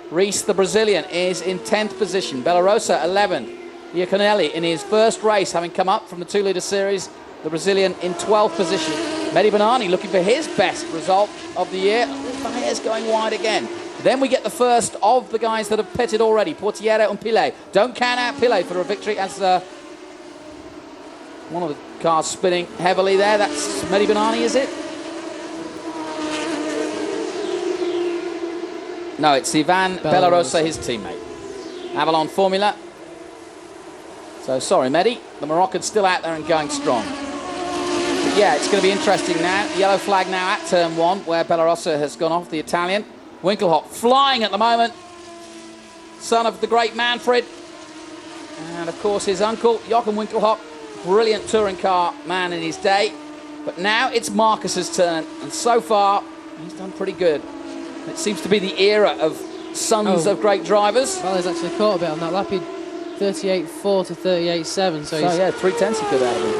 Reese, the Brazilian, is in 10th position. Bellarosa 11th. Iaconelli in his first race, having come up from the 2-litre series. The Brazilian in 12th position. Mehdi Banani looking for his best result of the year. Baez going wide again. Then we get the first of the guys that have pitted already. Portiero and Pillay. Don't count out Pillay for a victory as one of the cars spinning heavily there. That's Mehdi Banani, is it? No, it's Ivan Bellarosa, his teammate. Avalon Formula. So sorry, Mehdi. The Moroccan's still out there and going strong. But yeah, it's going to be interesting now. Yellow flag now at turn 1, where Bellarosa has gone off, the Italian. Winkelhock flying at the moment. Son of the great Manfred. And of course his uncle, Joachim Winkelhock. Brilliant touring car man in his day. But now it's Marcus's turn. And so far, he's done pretty good. It seems to be the era of sons of great drivers. Well, he's actually caught a bit on that lap. 38.4 to 38.7. So yeah, 3/10 he could out of it.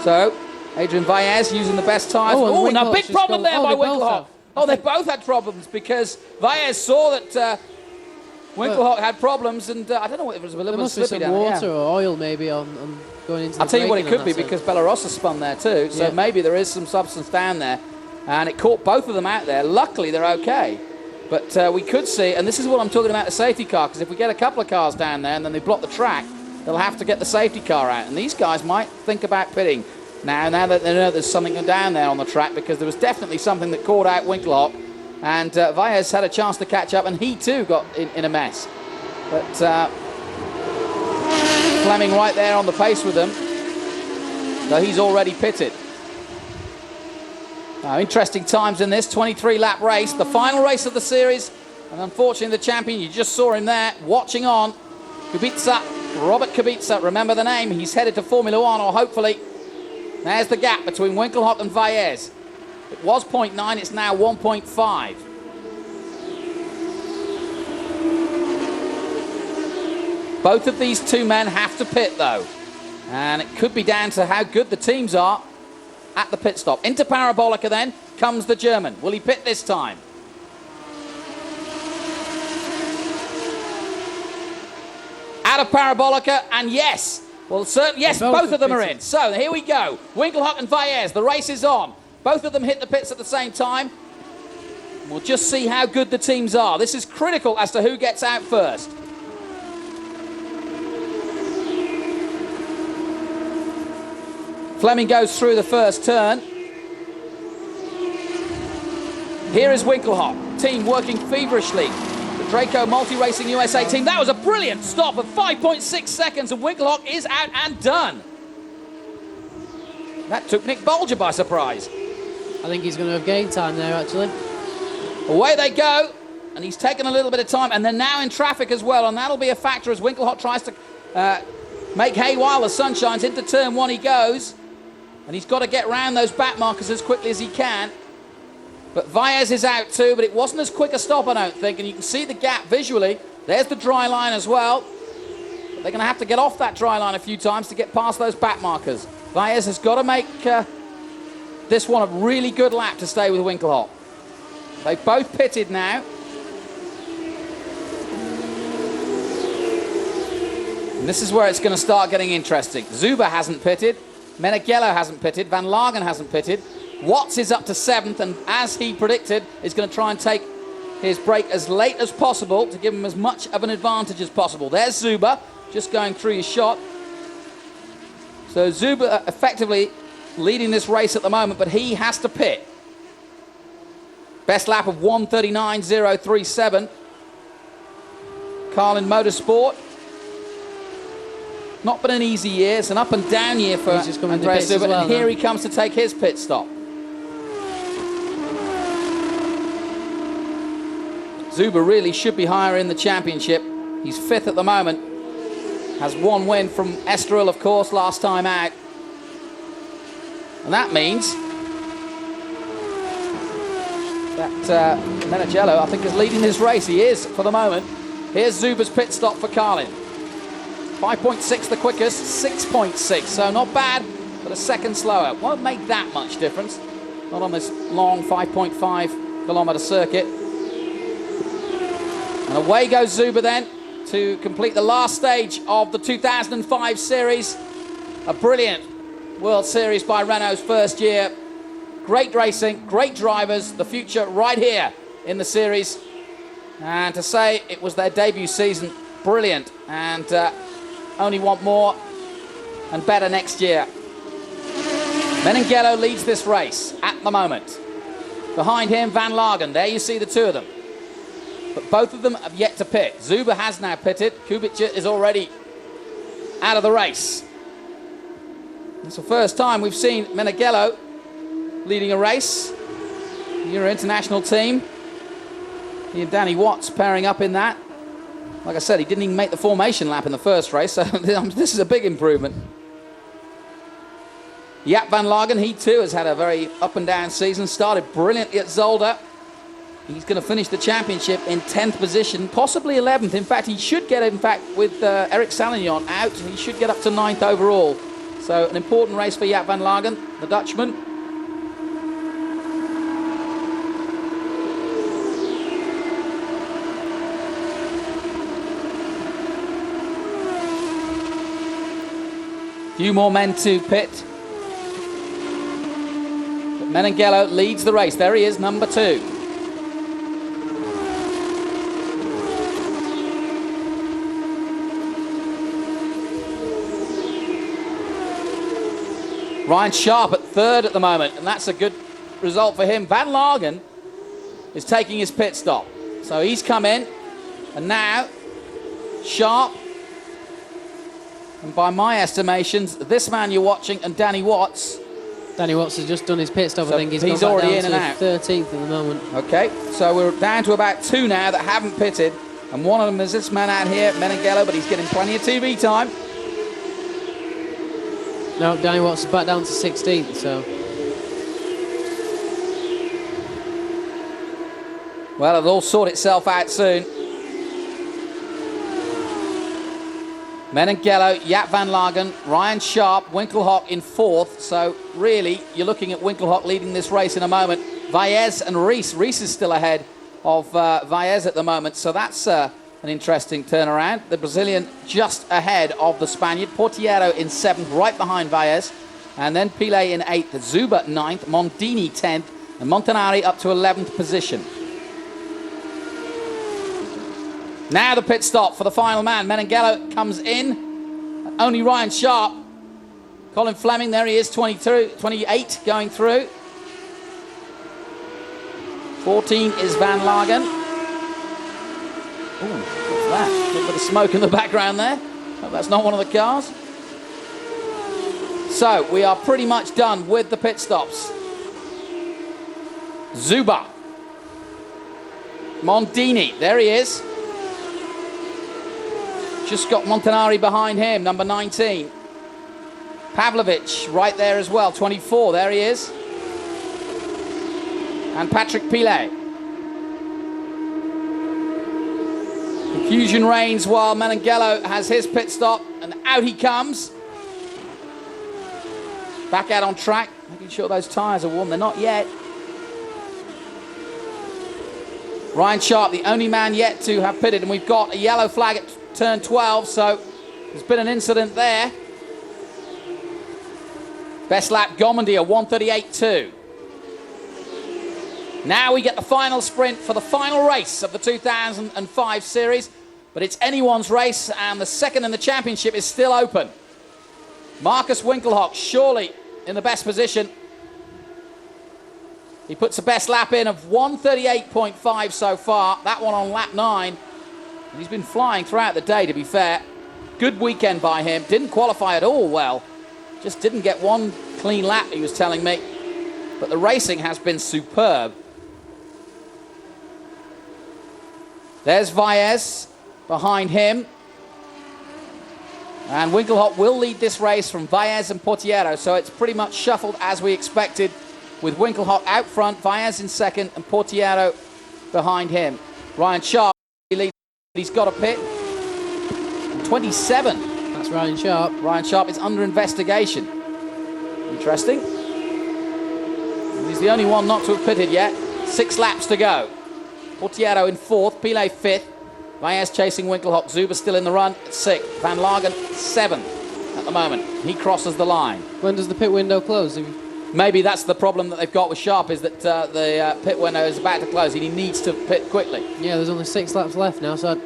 So, Adrian Vaez using the best tyres. Oh, and a big problem there by Winkelhock. Oh, they both had problems because Vaez saw that Winkelhock had problems, and I don't know what it was, a little bit slippy down there. Water or oil maybe on going into the I'll tell you what it could be, turn. because Bellarosa spun there too, so maybe there is some substance down there, and it caught both of them out there. Luckily, they're okay. But we could see, and this is what I'm talking about, the safety car, because if we get a couple of cars down there and then they block the track, they'll have to get the safety car out, and these guys might think about pitting now that they know there's something down there on the track, because there was definitely something that caught out Winkelhock, and Vaez had a chance to catch up, and he too got in a mess. But Fleming right there on the pace with them, so he's already pitted. Now, interesting times in this 23-lap race, the final race of the series, and unfortunately the champion, you just saw him there, watching on. Kubica, Robert Kubica, remember the name, he's headed to Formula One, or hopefully. There's the gap between Winkelhock and Vaez. It was 0.9, it's now 1.5. Both of these two men have to pit though, and it could be down to how good the teams are at the pit stop. Into Parabolica then comes the German. Will he pit this time? Out of Parabolica, and yes. Well, yes, both of them are in. So here we go. Winkelhock and Vaez, the race is on. Both of them hit the pits at the same time. We'll just see how good the teams are. This is critical as to who gets out first. Fleming goes through the first turn. Here is Winkelhock, team working feverishly. The Draco Multi-Racing USA team. That was a brilliant stop of 5.6 seconds, and Winkelhock is out and done. That took Nick Bolger by surprise. I think he's going to have gained time there, actually. Away they go, and he's taken a little bit of time, and they're now in traffic as well, and that'll be a factor as Winkelhock tries to make hay while the sun shines. Into turn 1 he goes. And he's got to get round those back markers as quickly as he can. But Vaez is out too, but it wasn't as quick a stop, I don't think. And you can see the gap visually. There's the dry line as well. But they're going to have to get off that dry line a few times to get past those back markers. Vaez has got to make this one a really good lap to stay with Winkelhock. They've both pitted now. And this is where it's going to start getting interesting. Zuber hasn't pitted. Meneghello hasn't pitted. Van Lagen hasn't pitted. Watts is up to 7th, and as he predicted, is going to try and take his break as late as possible to give him as much of an advantage as possible. There's Zuber, just going through his shot. So Zuber effectively leading this race at the moment, but he has to pit. Best lap of 1:39.037. Carlin Motorsport. Not been an easy year. It's an up and down year for Andreas Zuber, well, and here he comes to take his pit stop. Zuber really should be higher in the championship. He's 5th at the moment. Has 1 win from Estoril, of course, last time out. And that means that Meneghello, I think, is leading this race. He is for the moment. Here's Zuber's pit stop for Carlin. 5.6 the quickest, 6.6, so not bad, but a second slower. Won't make that much difference. Not on this long 5.5 kilometre circuit. And away goes Zuber then to complete the last stage of the 2005 series. A brilliant World Series by Renault's first year. Great racing, great drivers, the future right here in the series. And to say it was their debut season, brilliant. And only want more and better next year. Meneghello leads this race at the moment. Behind him, Van Lagen. There you see the two of them. But both of them have yet to pit. Zuber has now pitted. Kubica is already out of the race. It's the first time we've seen Meneghello leading a race. Euro International team. He and Danny Watts pairing up in that. Like I said, he didn't even make the formation lap in the first race, so this is a big improvement. Jaap Van Lagen, he too has had a very up and down season. Started brilliantly at Zolder. He's going to finish the championship in 10th position, possibly 11th. In fact, he should get, with Eric Salignon out, he should get up to 9th overall. So an important race for Jaap Van Lagen, the Dutchman. Few more men to pit. But Meneghello leads the race. There he is, number 2. Ryan Sharp at 3rd at the moment, and that's a good result for him. Van Lagen is taking his pit stop. So he's come in, and now Sharp, and by my estimations, this man you're watching and Danny Watts. Danny Watts has just done his pit stop. So I think he's already in and out. 13th at the moment. Okay, so we're down to about 2 now that haven't pitted, and one of them is this man out here, Meneghello, but he's getting plenty of TV time. No, Danny Watts is back down to 16th, so. Well, it'll all sort itself out soon. Meneghello, Jaap Van Lagen, Ryan Sharp, Winkelhock in 4th. So really, you're looking at Winkelhock leading this race in a moment. Valles and Rees. Rees is still ahead of Valles at the moment. So that's an interesting turnaround. The Brazilian just ahead of the Spaniard. Portiero in 7th, right behind Valles. And then Pile in 8th. Zuber 9th. Mondini 10th. And Montanari up to 11th position. Now the pit stop for the final man. Meneghello comes in. Only Ryan Sharp. Colin Fleming, there he is, 28 going through. 14 is Van Lagen. Ooh, what's that? A little bit of smoke in the background there. Hope that's not one of the cars. So we are pretty much done with the pit stops. Zuber. Mondini, there he is. Just got Montanari behind him, number 19. Pavlovich right there as well, 24, there he is. And Patrick Pile. Confusion reigns while Meneghello has his pit stop, and out he comes. Back out on track, making sure those tyres are warm. They're not yet. Ryan Sharp, the only man yet to have pitted, and we've got a yellow flag at turn 12, so There's been an incident there. Best lap Gomondier, 1:38.2. Now we get the final sprint for the final race of the 2005 series, but it's anyone's race, and the second in the championship is still open. Marcus Winkelhock surely in the best position. He puts a best lap in of 1:38.5 so far, that one on lap 9. And he's been flying throughout the day, to be fair. Good weekend by him, didn't qualify at all well. Just didn't get one clean lap, he was telling me. But the racing has been superb. There's Vaez behind him. And Winkelhock will lead this race from Vaez and Portiero, so it's pretty much shuffled as we expected, with Winkelhock out front, Vaez in second, and Portiero behind him. Ryan Sharp leads. He's got a pit. 27. That's Ryan Sharp. Ryan Sharp is under investigation. Interesting. He's the only one not to have pitted yet. 6 laps to go. Portiero in 4th, Pile 5th. Vaez chasing Winkelhock. Zuber still in the run at 6th. Van Lagen 7th at the moment. He crosses the line. When does the pit window close? Maybe that's the problem that they've got with Sharp, is that the pit window is about to close and he needs to pit quickly. Yeah, there's only 6 laps left now, so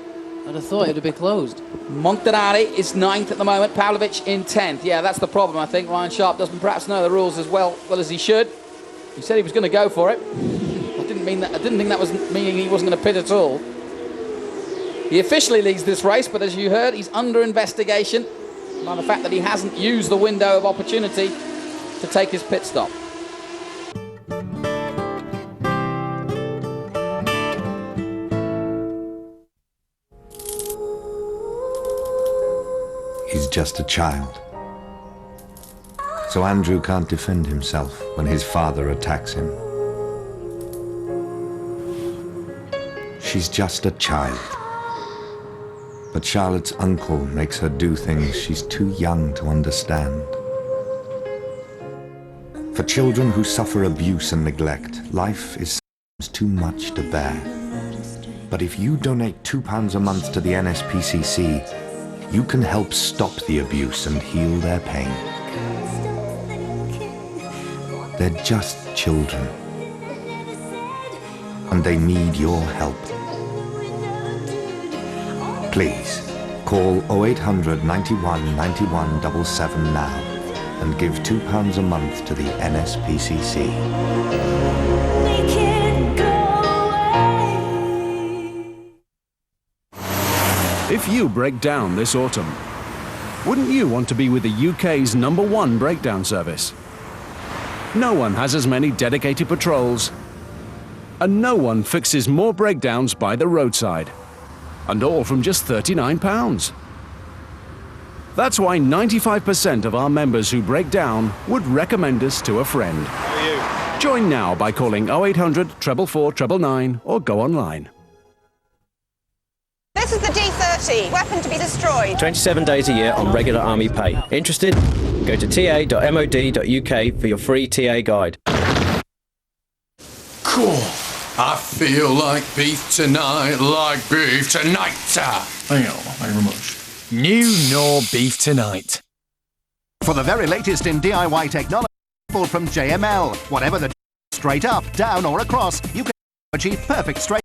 I'd have thought it would have been closed. Montanari is 9th at the moment, Pavlovich in 10th. Yeah, that's the problem, I think. Ryan Sharp doesn't perhaps know the rules as well as he should. He said he was going to go for it. I didn't think that was meaning he wasn't going to pit at all. He officially leads this race, but as you heard, he's under investigation by the fact that he hasn't used the window of opportunity to take his pit stop. He's just a child. So Andrew can't defend himself when his father attacks him. She's just a child. But Charlotte's uncle makes her do things she's too young to understand. For children who suffer abuse and neglect, life is sometimes too much to bear. But if you donate £2 a month to the NSPCC, you can help stop the abuse and heal their pain. They're just children, and they need your help. Please, call 0800 91 91 77 now and give £2 a month to the NSPCC. If you break down this autumn, wouldn't you want to be with the UK's #1 breakdown service? No one has as many dedicated patrols, and no one fixes more breakdowns by the roadside, and all from just £39. That's why 95% of our members who break down would recommend us to a friend. Join now by calling 0800 444 999 or go online. This is the D30, weapon to be destroyed. 27 days a year on regular army pay. Interested? Go to ta.mod.uk for your free TA guide. Cool. I feel like beef tonight, like beef tonight. Hang on, thank you very much. New Knorr Beef Tonight. For the very latest in DIY technology from JML. Whatever the straight up, down or across, you can achieve perfect straight.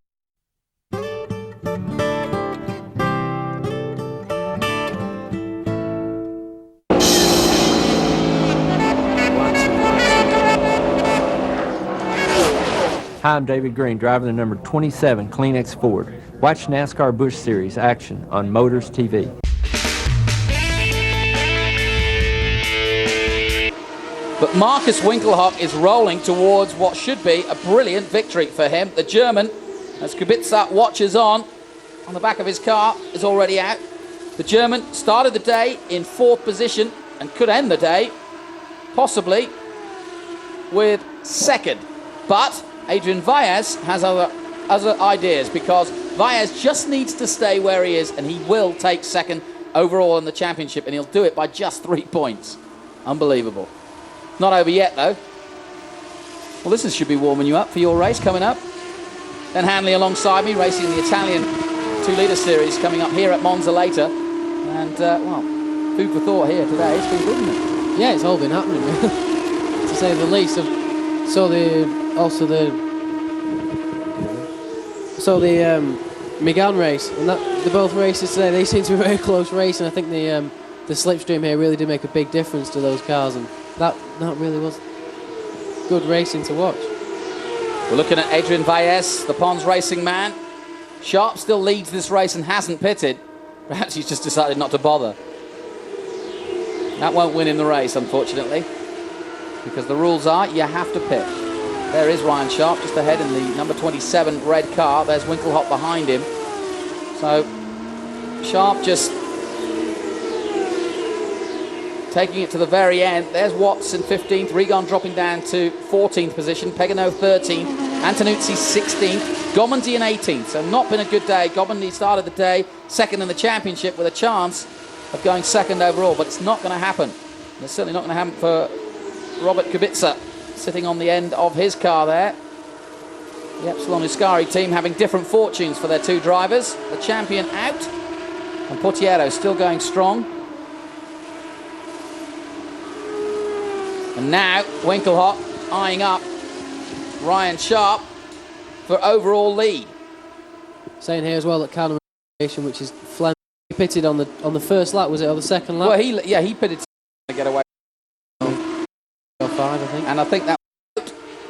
Hi, I'm David Green, driving the number 27 Kleenex Ford. Watch NASCAR Busch Series action on Motors TV. But Marcus Winkelhock is rolling towards what should be a brilliant victory for him. The German, as Kubica watches on the back of his car, is already out. The German started the day in 4th position and could end the day possibly with 2nd. But Adrian Vaez has other ideas, because Vaez just needs to stay where he is and he will take 2nd overall in the championship, and he'll do it by just 3 points. Unbelievable. Not over yet, though. Well, this should be warming you up for your race coming up. Then Hanley alongside me, racing the Italian 2-litre series coming up here at Monza later. And, well, food for thought here today. It's been good, isn't it? Yeah, it's all been happening, to say the least. So the Megane race, and the both races today, they seem to be a very close race, and I think the slipstream here really did make a big difference to those cars, and that really was good racing to watch. We're looking at Adrian Valles, the Pons racing man. Sharp still leads this race and hasn't pitted. Perhaps he's just decided not to bother. That won't win in the race, unfortunately, because the rules are you have to pit. There is Ryan Sharp just ahead in the number 27 red car. There's Winkelhock behind him. So Sharp just taking it to the very end. There's Watts in 15th, Regan dropping down to 14th position, Pegano 13th, Antonuzzi 16th, Gomondy in 18th. So not been a good day. Gomondy started the day second in the championship with a chance of going second overall, but it's not going to happen. And it's certainly not going to happen for Robert Kubica, sitting on the end of his car there. The Epsilon Uscari team having different fortunes for their two drivers. The champion out, and Portiero still going strong. And now Winkelhock eyeing up Ryan Sharp for overall lead. Saying here as well that Carnum, which is Flem, he pitted on the first lap, was it, or the second lap? Well, he pitted to get away. 5, I think. And I think that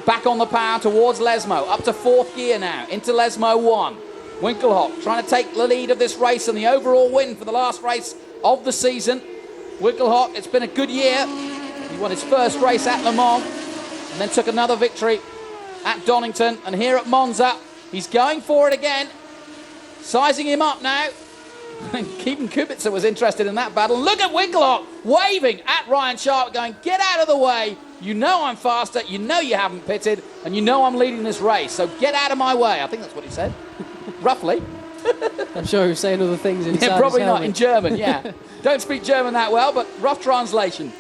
back on the power towards Lesmo, up to fourth gear now, into Lesmo 1. Winkelhock trying to take the lead of this race and the overall win for the last race of the season. Winkelhock, it's been a good year. He won his first race at Le Mans and then took another victory at Donington. And here at Monza, he's going for it again. Sizing him up now. Even Kubica was interested in that battle. Look at Winkelhock waving at Ryan Sharp, going, get out of the way. You know I'm faster. You know you haven't pitted. And you know I'm leading this race. So get out of my way. I think that's what he said. Roughly. I'm sure he was saying other things inside Yeah, probably his not helmet. in German, yeah. Don't speak German that well, but rough translation.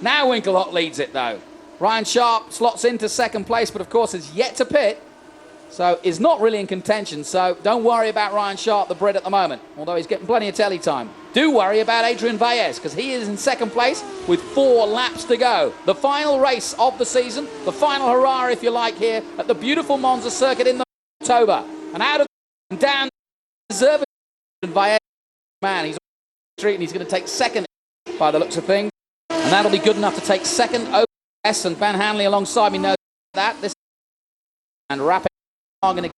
Now Winkelhock leads it, though. Ryan Sharp slots into second place, but of course is yet to pit. So is not really in contention. So don't worry about Ryan Sharp, the Brit, at the moment, although he's getting plenty of telly time. Do worry about Adrian Valles, because he is in second place with 4 laps to go. The final race of the season, the final hurrah, if you like, here at the beautiful Monza circuit in October. And out of and down, deserving Valles, man, he's on the street and he's going to take second by the looks of things. And that'll be good enough to take second over S, and Van Hanley alongside me knows that. This and rapid are going to